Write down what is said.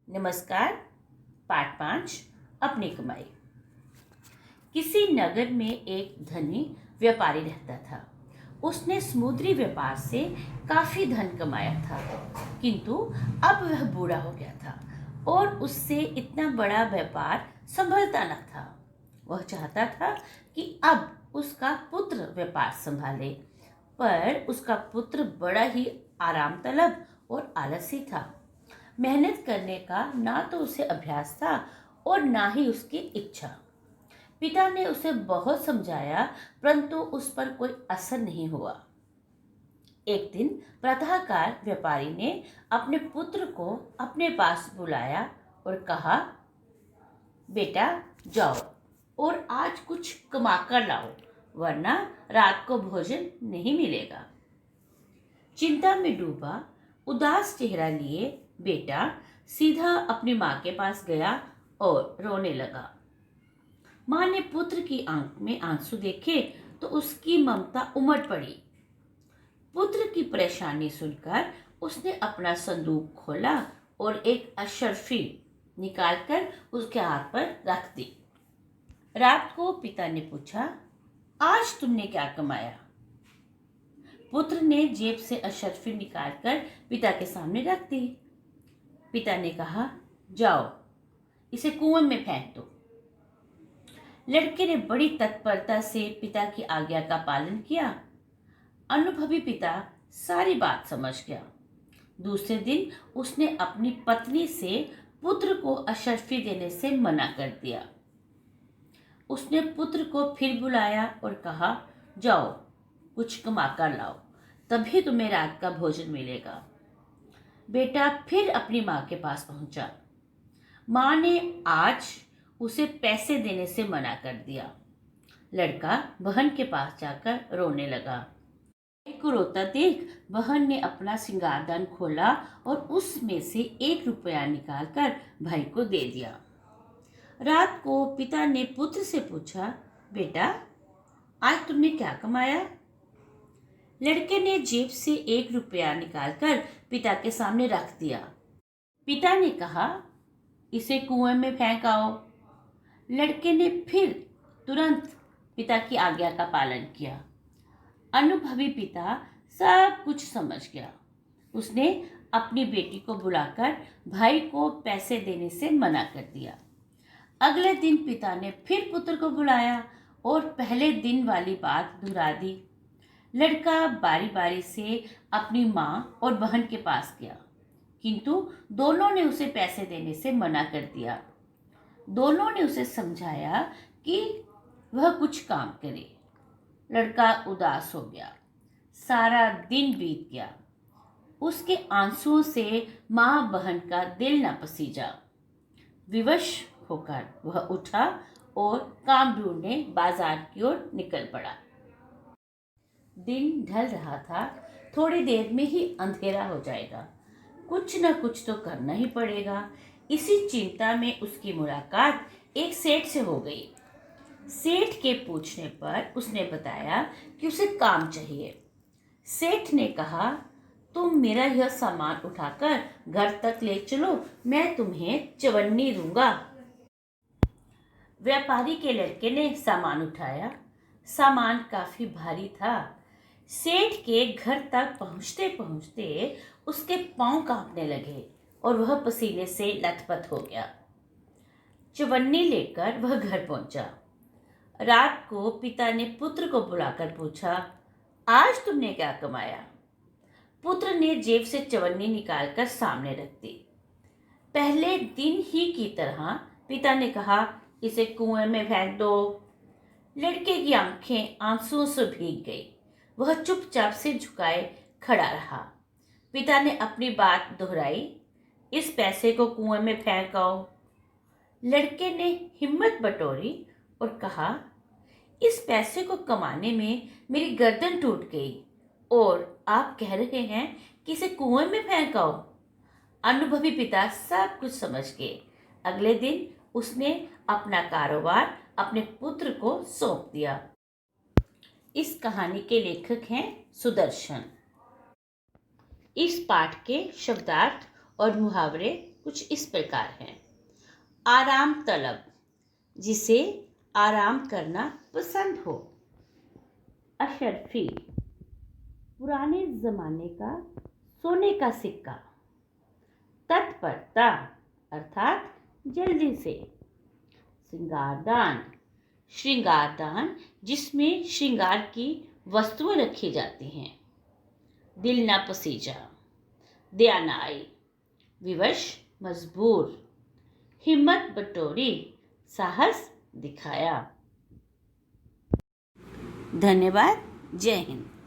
नमस्कार। पाठ 5 अपनी कमाई। किसी नगर में एक धनी व्यापारी रहता था। उसने समुद्री व्यापार से काफी धन कमाया था, किंतु अब वह बूढ़ा हो गया था और उससे इतना बड़ा व्यापार संभलता न था। वह चाहता था कि अब उसका पुत्र व्यापार संभाले, पर उसका पुत्र बड़ा ही आराम तलब और आलसी था। मेहनत करने का ना तो उसे अभ्यास था और ना ही उसकी इच्छा। पिता ने उसे बहुत समझाया, परंतु उस पर कोई असर नहीं हुआ। एक दिन प्रातःकाल व्यापारी ने अपने पुत्र को अपने पास बुलाया और कहा, बेटा जाओ और आज कुछ कमा कर लाओ, वरना रात को भोजन नहीं मिलेगा। चिंता में डूबा उदास चेहरा लिए बेटा सीधा अपनी माँ के पास गया और रोने लगा। माँ ने पुत्र की आंख में आंसू देखे तो उसकी ममता उमड़ पड़ी। पुत्र की परेशानी सुनकर उसने अपना संदूक खोला और एक अशर्फी निकालकर उसके हाथ पर रख दी। रात को पिता ने पूछा, आज तुमने क्या कमाया? पुत्र ने जेब से अशर्फी निकालकर पिता के सामने रख दी। पिता ने कहा, जाओ इसे कुएं में फेंक दो। लड़के ने बड़ी तत्परता से पिता की आज्ञा का पालन किया। अनुभवी पिता सारी बात समझ गया। दूसरे दिन उसने अपनी पत्नी से पुत्र को अशर्फी देने से मना कर दिया। उसने पुत्र को फिर बुलाया और कहा, जाओ कुछ कमा कर लाओ, तभी तुम्हें रात का भोजन मिलेगा। बेटा फिर अपनी माँ के पास पहुंचा। माँ ने आज उसे पैसे देने से मना कर दिया। लड़का बहन के पास जाकर रोने लगा। भाई को रोता देख बहन ने अपना सिंगारदान खोला और उसमें से 1 रुपया निकालकर भाई को दे दिया। रात को पिता ने पुत्र से पूछा, बेटा आज तुमने क्या कमाया? लड़के ने जेब से 1 रुपया निकालकर पिता के सामने रख दिया। पिता ने कहा, इसे कुएं में फेंक आओ। लड़के ने फिर तुरंत पिता की आज्ञा का पालन किया। अनुभवी पिता सब कुछ समझ गया। उसने अपनी बेटी को बुलाकर भाई को पैसे देने से मना कर दिया। अगले दिन पिता ने फिर पुत्र को बुलाया और पहले दिन वाली बात दोहरा दी। लड़का बारी बारी से अपनी माँ और बहन के पास गया, किंतु दोनों ने उसे पैसे देने से मना कर दिया। दोनों ने उसे समझाया कि वह कुछ काम करे। लड़का उदास हो गया। सारा दिन बीत गया। उसके आंसुओं से माँ बहन का दिल न पसीजा। विवश होकर वह उठा और काम ढूंढने बाजार की ओर निकल पड़ा। दिन ढल रहा था। थोड़ी देर में ही अंधेरा हो जाएगा। कुछ न कुछ तो करना ही पड़ेगा। इसी चिंता में उसकी मुलाकात एक सेठ से हो गई। सेठ के पूछने पर उसने बताया कि उसे काम चाहिए। सेठ ने कहा, तुम मेरा यह सामान उठाकर घर तक ले चलो, मैं तुम्हें चवन्नी दूंगा। व्यापारी के लड़के ने सामान उठाया। सामान काफी भारी था। सेठ के घर तक पहुंचते पहुंचते उसके पांव कांपने लगे और वह पसीने से लथपथ हो गया। चवन्नी लेकर वह घर पहुंचा। रात को पिता ने पुत्र को बुलाकर पूछा, आज तुमने क्या कमाया? पुत्र ने जेब से चवन्नी निकालकर सामने रख दी। पहले दिन ही की तरह पिता ने कहा, इसे कुएं में फेंक दो। लड़के की आंखें आंसुओं से भीग गई। वह चुपचाप से झुकाए खड़ा रहा। पिता ने अपनी बात दोहराई, इस पैसे को कुएं में फेंक आओ। लड़के ने हिम्मत बटोरी और कहा, इस पैसे को कमाने में मेरी गर्दन टूट गई और आप कह रहे हैं कि इसे कुएं में फेंक आओ। अनुभवी पिता सब कुछ समझ गए। अगले दिन उसने अपना कारोबार अपने पुत्र को सौंप दिया। इस कहानी के लेखक हैं सुदर्शन। इस पाठ के शब्दार्थ और मुहावरे कुछ इस प्रकार हैं। आराम तलब, जिसे आराम करना पसंद हो। अशरफी, पुराने जमाने का सोने का सिक्का। तत्परता अर्थात जल्दी से। श्रृंगारदान, श्रृंगारदान जिसमें श्रृंगार की वस्तुएं रखी जाती हैं। दिल ना पसीजा, दया ना आई, विवश मजबूर। हिम्मत बटोरी, साहस दिखाया। धन्यवाद। जय हिंद।